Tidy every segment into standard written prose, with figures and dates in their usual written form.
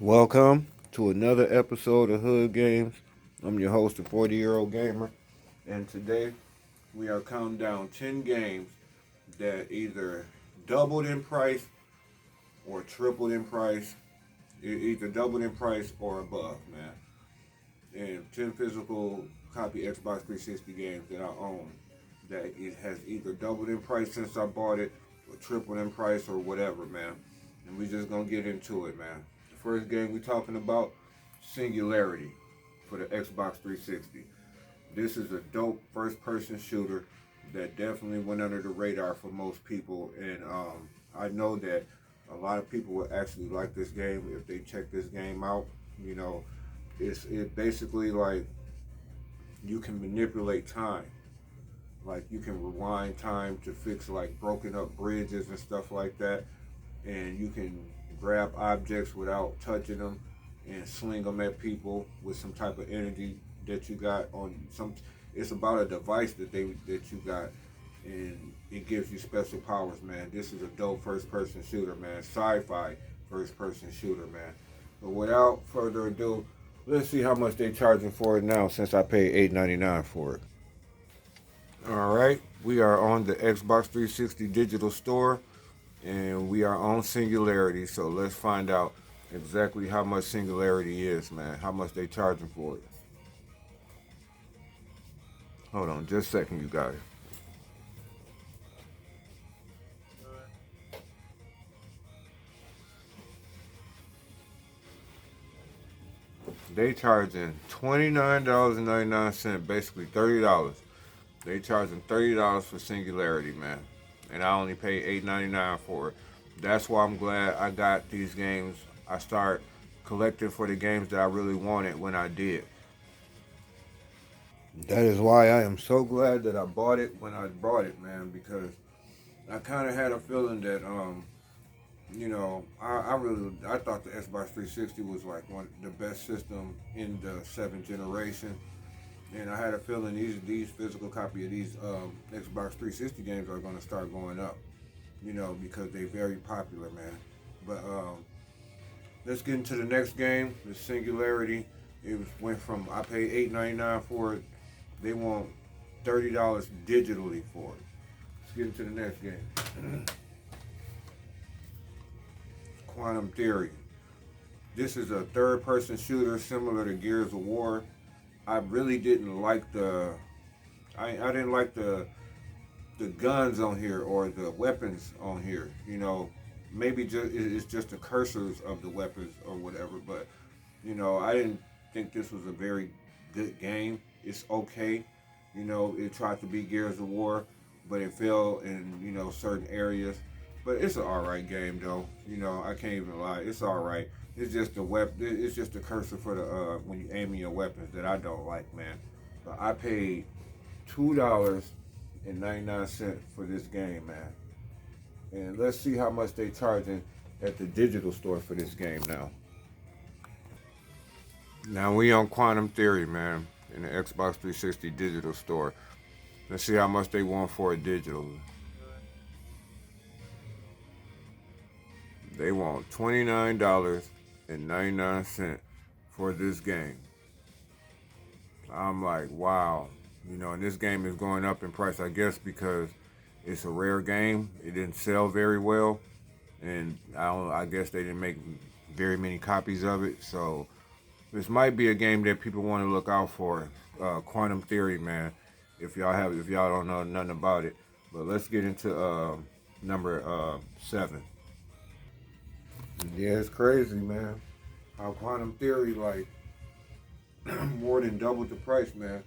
Welcome to another episode of Hood Games. I'm your host, the 40-year-old gamer, and today we are counting down 10 games that either doubled in price or tripled in price, either doubled in price or above, man. And 10 physical copy Xbox 360 games that I own that it has either doubled in price since I bought it or tripled in price or whatever, man. And we just gonna get into it, man. The first game we talking about, Singularity for the Xbox 360. This is a dope first-person shooter that definitely went under the radar for most people, and I know that a lot of people will actually like this game if they check this game out. You know, it basically like you can manipulate time. Like you can rewind time to fix like broken up bridges and stuff like that, and you can grab objects without touching them and sling them at people with some type of energy that you got on some. It's about a device that you got, and it gives you special powers, man. This is a dope first person shooter, man. Sci-fi first person shooter, man. But without further ado, let's see how much they charging for it now since I paid $8.99 for it. All right, we are on the Xbox 360 digital store, and we are on Singularity. So let's find out exactly how much Singularity is, man. How much they charging for it? Hold on, just a second, you guys. They charging $29.99, basically $30. They charging $30 for Singularity, man, and I only paid $8.99 for it. That's why I'm glad I got these games. I start collecting for the games that I really wanted when I did. That is why I am so glad that I bought it when I bought it, man, because I kind of had a feeling that, I thought the Xbox 360 was like one the best system in the seventh generation, and I had a feeling these physical copy of these Xbox 360 games are going to start going up, because they're very popular, man. But let's get into the next game, the Singularity. Went from I paid $8.99 for it. They want $30 digitally for it. Let's get into the next game. Quantum Theory. This is a third-person shooter similar to Gears of War. I really didn't like I didn't like the guns on here or the weapons on here. Maybe it's just the cursors of the weapons or whatever. But I didn't think this was a very good game. It's okay. It tried to be Gears of War, but it failed in certain areas. But it's an alright game though. I can't even lie. It's alright. It's just the It's just the cursor for the when you aim your weapons that I don't like, man. But I paid $2.99 for this game, man. And let's see how much they charging at the digital store for this game now. Now we on Quantum Theory, man, in the Xbox 360 digital store. Let's see how much they want for it digital. They want $29.99 for this game. I'm like, wow. And this game is going up in price, I guess, because it's a rare game. It didn't sell very well, and I guess they didn't make very many copies of it. So this might be a game that people want to look out for. Quantum Theory, man. If y'all don't know nothing about it, but let's get into number 7. Yeah, it's crazy, man. How Quantum Theory like more than doubled the price, man.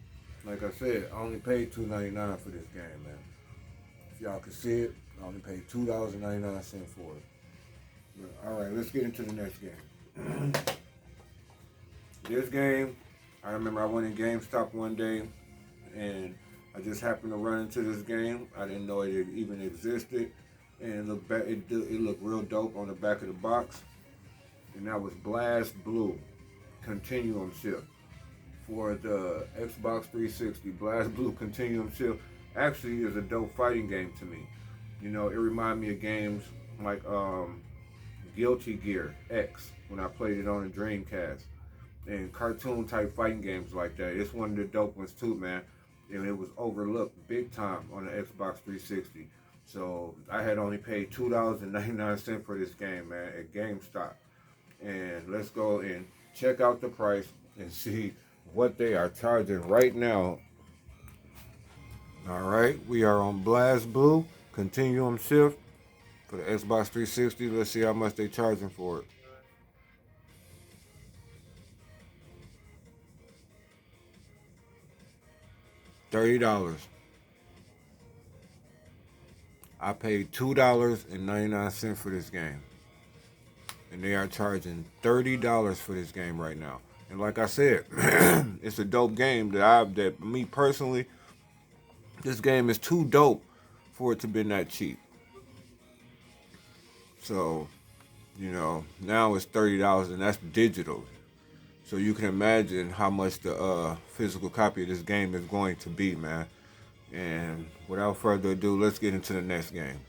Like I said, I only paid $2.99 for this game, man. If y'all can see it, I only paid $2.99 for it. But, all right, let's get into the next game. This game, I remember I went in GameStop one day, and I just happened to run into this game. I didn't know it even existed, and it looked real dope on the back of the box. And that was Blast Blue Continuum Shift for the Xbox 360. Blast Blue Continuum Shift actually is a dope fighting game to me. It reminded me of games like Guilty Gear X when I played it on the Dreamcast. And cartoon type fighting games like that. It's one of the dope ones too, man. And it was overlooked big time on the Xbox 360. So I had only paid $2.99 for this game, man, at GameStop. And let's go and check out the price and see what they are charging right now. All right, we are on Blast Blue Continuum Shift for the Xbox 360. Let's see how much they charging for it. $30. I paid $2.99 for this game, and they are charging $30 for this game right now. And like I said, it's a dope game that me personally, this game is too dope for it to be that cheap. So, now it's $30 and that's digital. So you can imagine how much the physical copy of this game is going to be, man. And without further ado, let's get into the next game.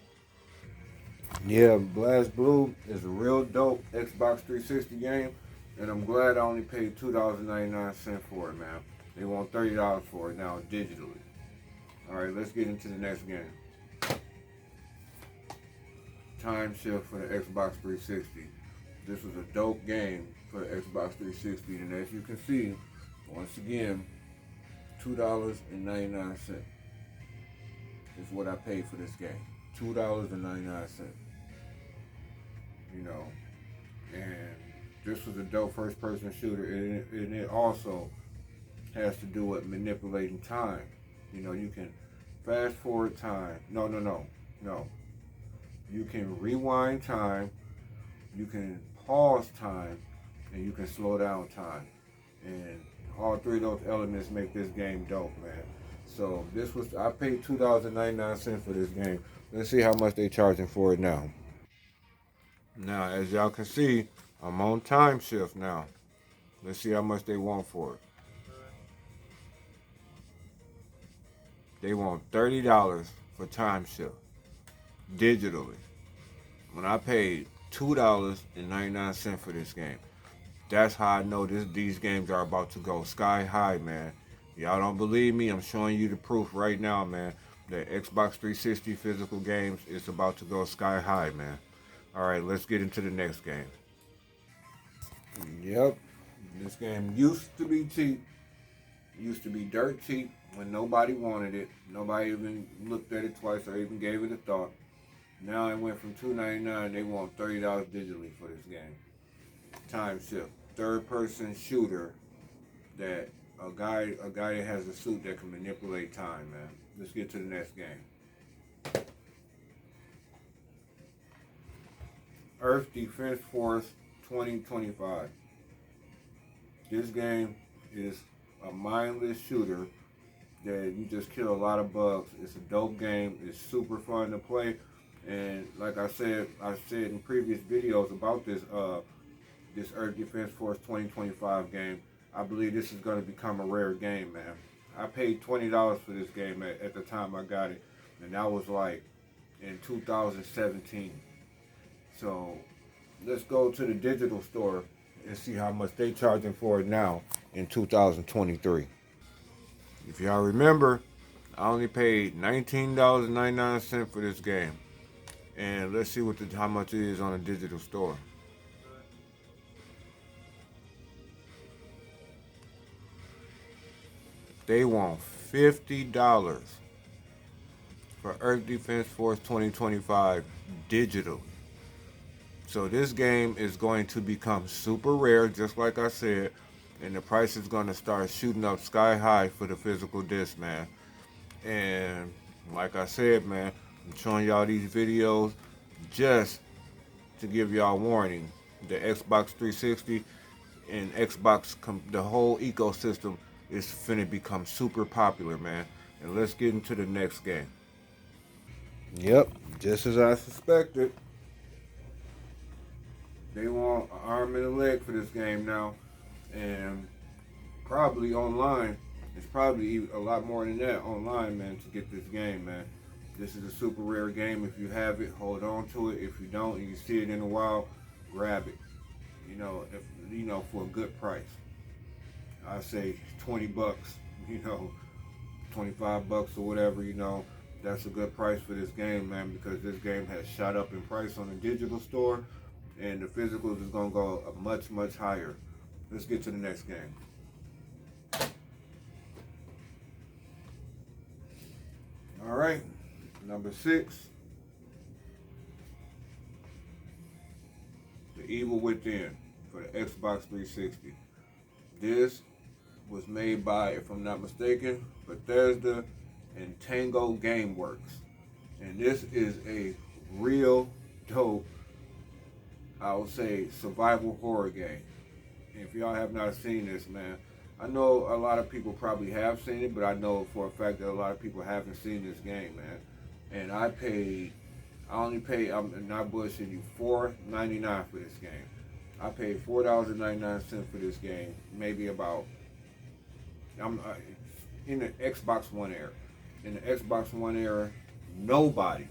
Yeah, Blast Blue is a real dope Xbox 360 game, and I'm glad I only paid $2.99 for it, man. They want $30 for it now digitally. All right, let's get into the next game. Time Shift for the Xbox 360. This was a dope game for the Xbox 360, and as you can see, once again, $2.99 is what I paid for this game. $2.99. And this was a dope first-person shooter, and it also has to do with manipulating time. You can fast forward time. No. You can rewind time, you can pause time, and you can slow down time. And all three of those elements make this game dope, man. So I paid $2.99 for this game. Let's see how much they charging for it now. Now, as y'all can see, I'm on Time Shift now. Let's see how much they want for it. They want $30 for Time Shift, digitally. When I paid $2.99 for this game, that's how I know these games are about to go sky high, man. Y'all don't believe me? I'm showing you the proof right now, man. The Xbox 360 physical games is about to go sky high, man. All right, let's get into the next game. Yep, this game used to be cheap. Used to be dirt cheap when nobody wanted it. Nobody even looked at it twice or even gave it a thought. Now it went from $2.99. They want $30 digitally for this game. Time Shift, third-person shooter that a guy that has a suit that can manipulate time, man. Let's get to the next game. Earth Defense Force 2025. This game is a mindless shooter that you just kill a lot of bugs. It's a dope game. It's super fun to play. And like I said in previous videos about this Earth Defense Force 2025 game, I believe this is going to become a rare game, man. I paid $20 for this game at the time I got it, and that was like in 2017. So let's go to the digital store and see how much they charging for it now in 2023. If y'all remember, I only paid $19.99 for this game. And let's see how much it is on a digital store. They want $50 for Earth Defense Force 2025 digital. So this game is going to become super rare, just like I said, and the price is going to start shooting up sky high for the physical disc, man. And like I said, man, I'm showing y'all these videos just to give y'all warning. The Xbox 360 and the whole ecosystem is finna become super popular, man. And let's get into the next game. Yep, just as I suspected. They want an arm and a leg for this game now, and probably online. It's probably a lot more than that online, man, to get this game, man. This is a super rare game. If you have it, hold on to it. If you don't and you see it in a while, grab it. If for a good price. I say 20 bucks, 25 bucks or whatever, that's a good price for this game, man, because this game has shot up in price on the digital store and the physicals is going to go much, much higher. Let's get to the next game. All right, number 6, The Evil Within for the Xbox 360. This was made by, if I'm not mistaken, Bethesda and Tango Gameworks. And this is a real dope, I would say, survival horror game. And if y'all have not seen this, man, I know a lot of people probably have seen it, but I know for a fact that a lot of people haven't seen this game, man. And I'm not bullshitting you, $4.99 for this game. I paid $4.99 for this game, maybe about, I'm in the Xbox One era. In the Xbox One era, nobody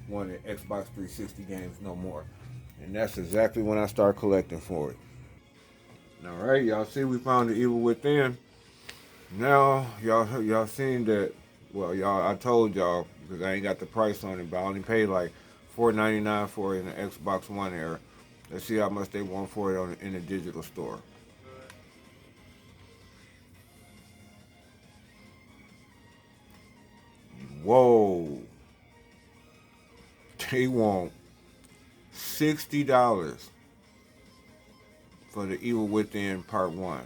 wanted Xbox 360 games no more. And that's exactly when I started collecting for it. All right, y'all see we found the evil within. Now y'all seen that. Well, y'all, I told y'all because I ain't got the price on it, but I only paid like $4.99 for it in the Xbox One era. Let's see how much they want for it in the digital store. Whoa, they want $60 for the Evil Within Part One.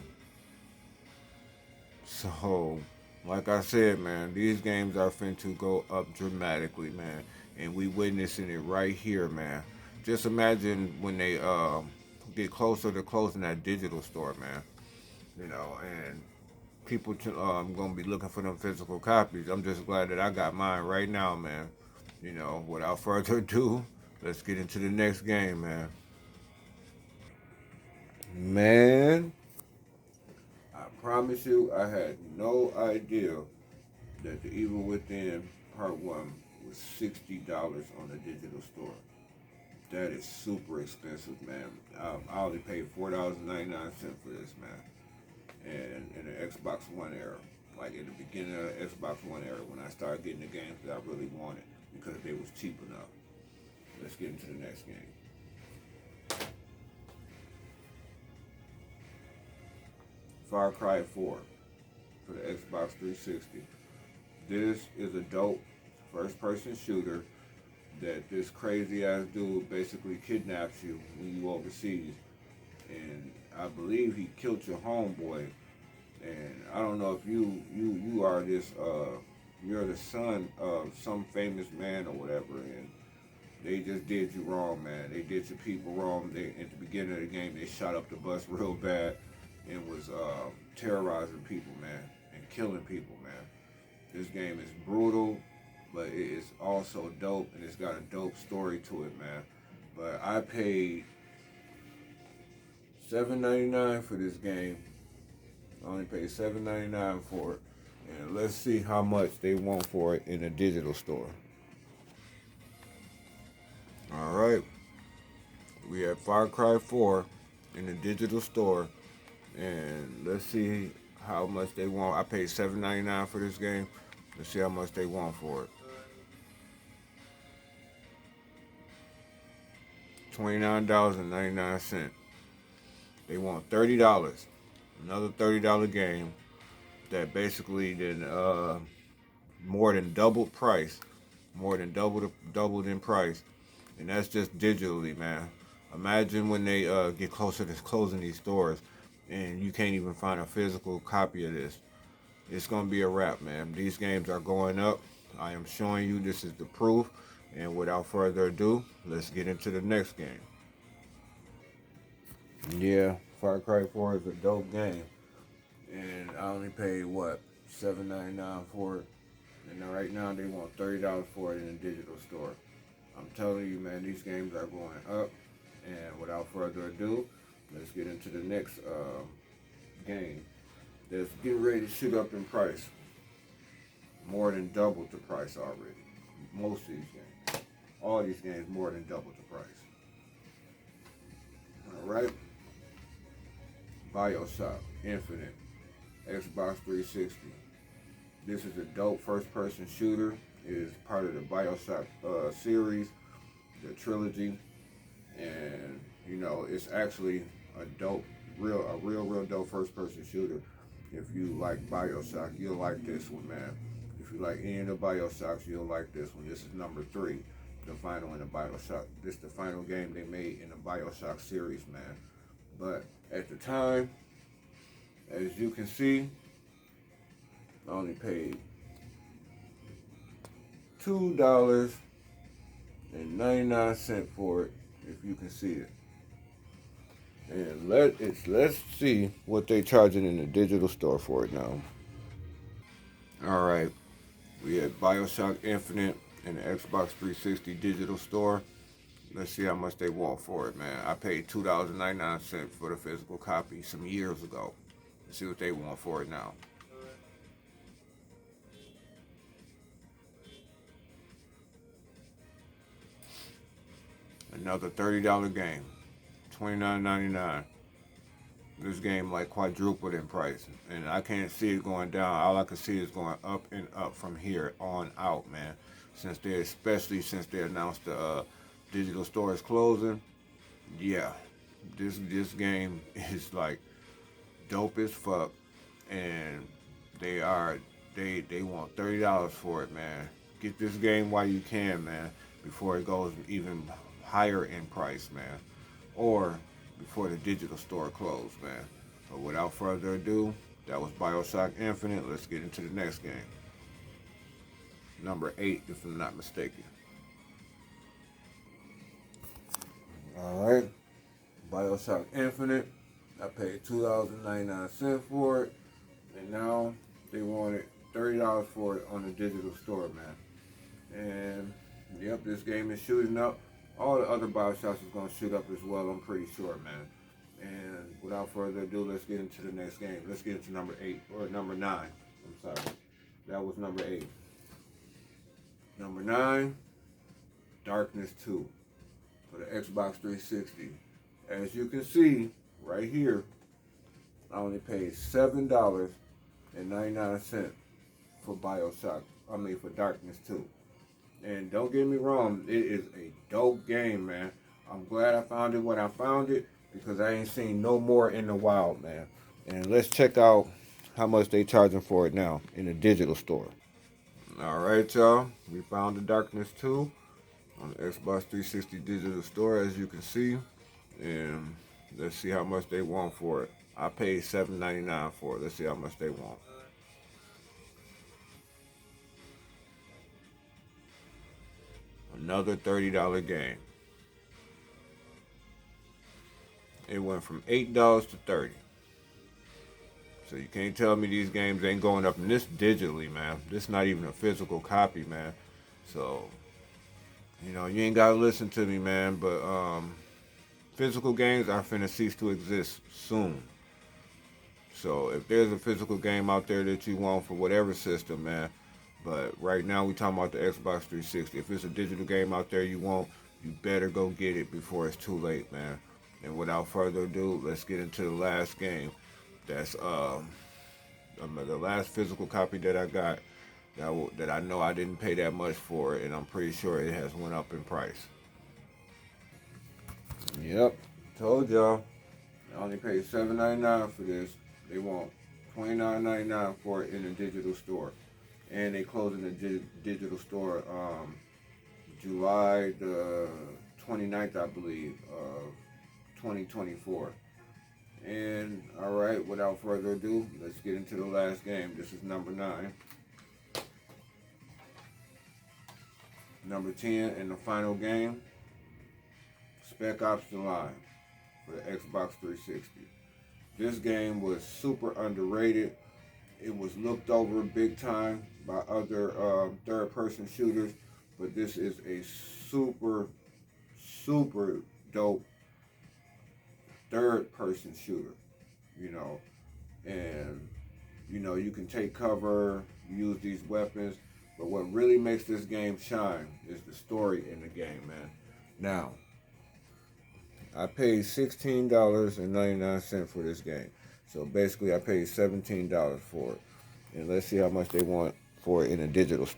So, like I said, man, these games are finna go up dramatically, man, and we witnessing it right here, man. Just imagine when they get closer to closing that digital store, man. And people gonna be looking for them physical copies. I'm just glad that I got mine right now, man. Without further ado, let's get into the next game, man. Man, I promise you, I had no idea that The Evil Within Part 1 was $60 on the digital store. That is super expensive, man. I only paid $4.99 for this, man. And in the Xbox One era, like in the beginning of the Xbox One era, when I started getting the games that I really wanted because they was cheap enough. Let's get into the next game. Far Cry 4 for the Xbox 360. This is a dope first-person shooter that this crazy ass dude basically kidnaps you when you overseas, and I believe he killed your homeboy. And I don't know if you are this you're the son of some famous man or whatever, and they just did you wrong, man. They did your people wrong. They at the beginning of the game they shot up the bus real bad and was terrorizing people, man, and killing people, man. This game is brutal, but it is also dope, and it's got a dope story to it, man. But I paid $7.99 for this game. I only paid $7.99 for it, and let's see how much they want for it in the digital store. All right, we have Far Cry 4 in the digital store, and let's see how much they want. I paid $7.99 for this game. Let's see how much they want for it. $29.99. They want $30. Another $30 game that basically then more than doubled price, more than doubled in price, and that's just digitally, man. Imagine when they get closer to closing these stores, and you can't even find a physical copy of this. It's gonna be a wrap, man. These games are going up. I am showing you this is the proof. And without further ado, let's get into the next game. Yeah, Far Cry 4 is a dope game, and I only paid what $7.99 for it. And right now they want $30 for it in the digital store. I'm telling you, man, these games are going up. And without further ado, let's get into the next game that's getting ready to shoot up in price. More than doubled the price already. Most of these games. All these games more than doubled the price. Alright, BioShock Infinite, Xbox 360. This is a dope first-person shooter. It is part of the BioShock series, the trilogy, and it's actually a dope, real dope first-person shooter. If you like BioShock, you'll like this one, man. If you like any of the BioShocks, you'll like this one. This is number 3, the final in the BioShock. This is the final game they made in the BioShock series, man. But at the time, as you can see, I only paid $2.99 for it, if you can see it. And let's see what they charging in the digital store for it now. All right, we had BioShock Infinite in the Xbox 360 digital store. Let's see how much they want for it, man. I paid $2.99 for the physical copy some years ago. Let's see what they want for it now. Another $30 game, $29.99. This game like quadrupled in price, and I can't see it going down. All I can see is going up and up from here on out, man. Especially since they announced the digital store is closing. Yeah, this game is like dope as fuck, and they are they want $30 for it, man. Get this game while you can, man, before it goes even higher in price, man, or before the digital store closed, man. But without further ado, that was BioShock Infinite. Let's get into the next game. Number 8, if I'm not mistaken. Alright, BioShock Infinite. I paid $2.99 for it, and now they wanted $30 for it on the digital store, man. And yep, this game is shooting up. All the other BioShocks is going to shoot up as well, I'm pretty sure, man. And without further ado, let's get into the next game. Let's get into number 8, or number 9. I'm sorry. That was number 8. Number 9, Darkness 2 for the Xbox 360. As you can see right here, I only paid $7.99 for BioShock. For Darkness 2. And don't get me wrong, it is a dope game, man. I'm glad I found it when I found it, because I ain't seen no more in the wild, man. And let's check out how much they charging for it now in the digital store. All right, y'all. We found the Darkness 2 on the Xbox 360 digital store, as you can see. And let's see how much they want for it. I paid $7.99 for it. Let's see how much they want. Another $30 game. It went from $8 to $30. So you can't tell me these games ain't going up. And this digitally, man. This not even a physical copy, man. So, you ain't gotta listen to me, man. But physical games are finna cease to exist soon. So if there's a physical game out there that you want for whatever system, man. But right now we talking about the Xbox 360. If it's a digital game out there you want, you better go get it before it's too late, man. And without further ado, let's get into the last game. That's the last physical copy that I got that I know I didn't pay that much for, and I'm pretty sure it has went up in price. Yep, told y'all. I only paid $7.99 for this. They want $29.99 for it in the digital store, and they closing the digital store July the 29th, I believe, of 2024. And all right, without further ado, let's get into the last game. This is number 9. Number 10 and the final game, Spec Ops: The Line for the Xbox 360. This game was super underrated. It was looked over big time by other third-person shooters, but this is a super dope third-person shooter, you know. And, you can take cover, use these weapons, but what really makes this game shine is the story in the game, man. Now, I paid $16.99 for this game. So basically, I paid $17 for it. And let's see how much they want for it in a digital store.